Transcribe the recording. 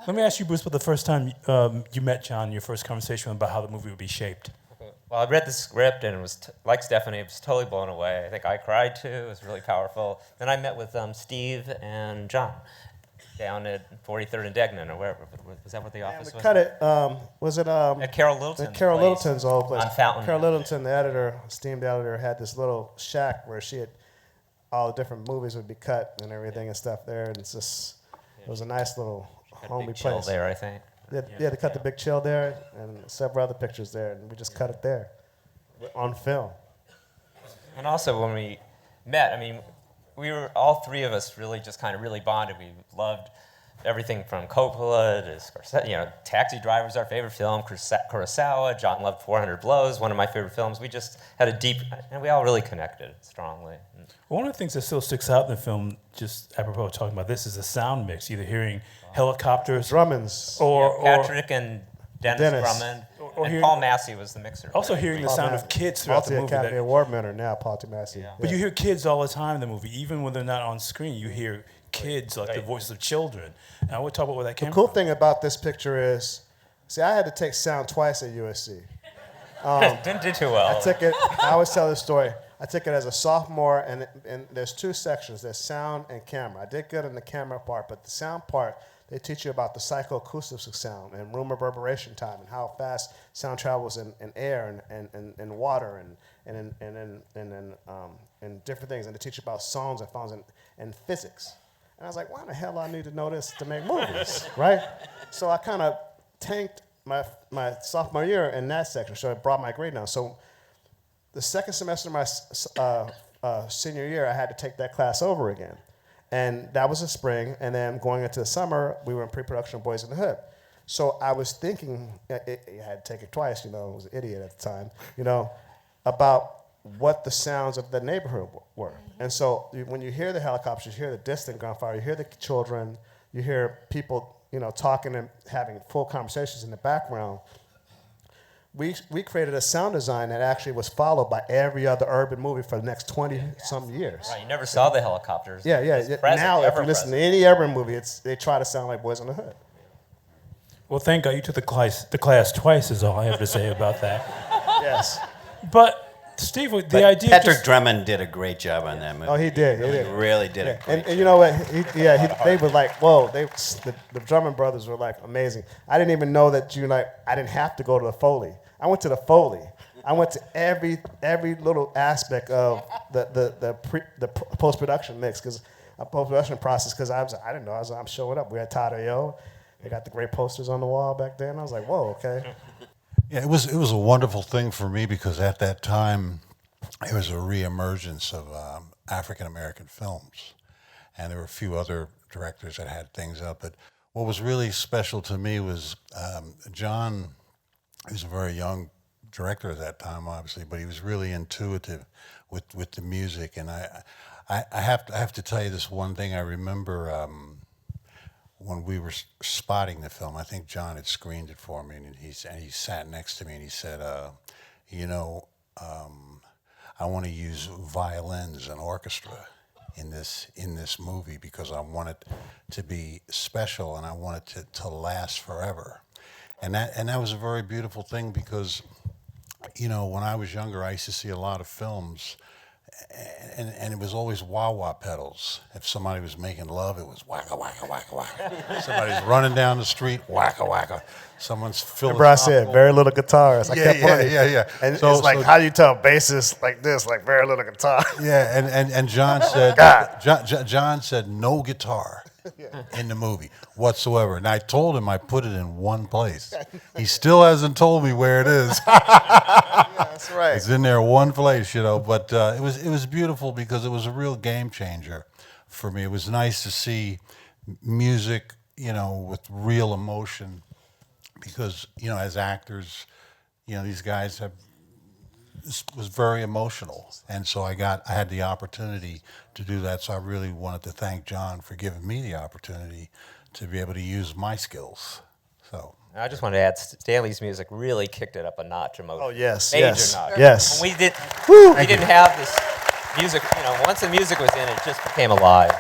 Let me ask you, Bruce, about the first time you met John, your first conversation about how the movie would be shaped. Well, I read the script and it was, like Stephanie, I was totally blown away. I think I cried too. It was really powerful. Then I met with Steve and John down at 43rd and Degnan, or wherever. Was that what the office was? Cut it. Was it At Carol Littleton's Carol place Littleton's old place. on Fountain. Carol Littleton, the editor, esteemed editor, had this little shack where she had all the different movies would be cut and everything and stuff there. And it's just, it was a nice little homey Chill place. there, I think. Yeah, they cut the big chill there and several other pictures there, and we just cut it there on film. And also when we met, I mean, we were, all three of us really just kind of really bonded. We loved everything from Coppola to Scorsese, you know, Taxi Driver's our favorite film, Kurosawa, John loved 400 Blows, one of my favorite films. We just had a deep, and we all really connected strongly. One of the things that still sticks out in the film, just apropos of talking about this, is the sound mix, either hearing helicopters, Drummonds. or Patrick and Dennis Drummond, and hearing, Paul Massey was the mixer. also hearing the sound of kids throughout the movie. Multi-Academy Award winner now, Paul Massey. Yeah. But you hear kids all the time in the movie, even when they're not on screen. You hear kids, like the voices of children. And I would talk about where that came The cool from. thing about this picture is, see, I had to take sound twice at USC. Didn't do too well. I took it, I always tell this story, I took it as a sophomore, and there's two sections, there's sound and camera. I did good in the camera part, but the sound part, they teach you about the psychoacoustics of sound and room reverberation time and how fast sound travels in air and water and different things. And they teach you about songs and phones and physics. And I was like, why the hell do I need to know this to make movies, right? So I kind of tanked my sophomore year in that section, so it brought my grade down. So the second semester of my senior year, I had to take that class over again. And that was the spring, and then going into the summer, we were in pre-production of Boyz n the Hood. So I was thinking, I had to take it twice, you know, I was an idiot at the time, you know, about what the sounds of the neighborhood were. And so when you hear the helicopters, you hear the distant gunfire, you hear the children, you hear people, you know, talking and having full conversations in the background. We created a sound design that actually was followed by every other urban movie for the next 20-some years. Right, you never saw the helicopters. Yeah. Now, if you listen to any urban movie, they try to sound like Boyz n the Hood. Well, thank God you took the class twice is all I have to say about that. Yes. But, Steve, the idea... Patrick Drummond did a great job on that movie. Oh, he did. He did. Really did a great And you know what? They were like, whoa. The Drummond brothers were like amazing. I didn't even know that I didn't have to go to the Foley. I went to the Foley. I went to every little aspect of the post-production mix, post-production process, because I didn't know. I'm showing up. We had Tyra. They got the great posters on the wall back then. I was like, whoa, okay. Yeah, it was a wonderful thing for me because at that time it was a reemergence of African American films, and there were a few other directors that had things up. But what was really special to me was John. He was a very young director at that time, obviously, but he was really intuitive with the music. And I have to tell you this one thing. I remember when we were spotting the film, I think John had screened it for me, and he sat next to me and he said, I want to use violins and orchestra in this movie because I want it to be special and I want it to last forever. And that was a very beautiful thing because, you know, when I was younger, I used to see a lot of films, and it was always wah-wah pedals. If somebody was making love, it was waka, waka, waka, waka. Somebody's running down the street, waka, waka. Someone's filling. Remember I said very little guitars. I kept playing. Yeah. And so, it's like, how do you tell bassists like this, like very little guitar? Yeah, and John said, John said no guitar in the movie whatsoever. And I told him I put it in one place. He still hasn't told me where it is. That's right. It's in there one place, you know. But it was beautiful because it was a real game changer for me. It was nice to see music, you know, with real emotion. Because, you know, as actors, you know, these guys was very emotional. And so I had the opportunity to do that. So I really wanted to thank John for giving me the opportunity to be able to use my skills. So I just wanted to add, Stanley's music really kicked it up a notch emotionally. Oh, yes, Major yes, notch. yes. When we didn't have this music, you know, once the music was in, it just became alive.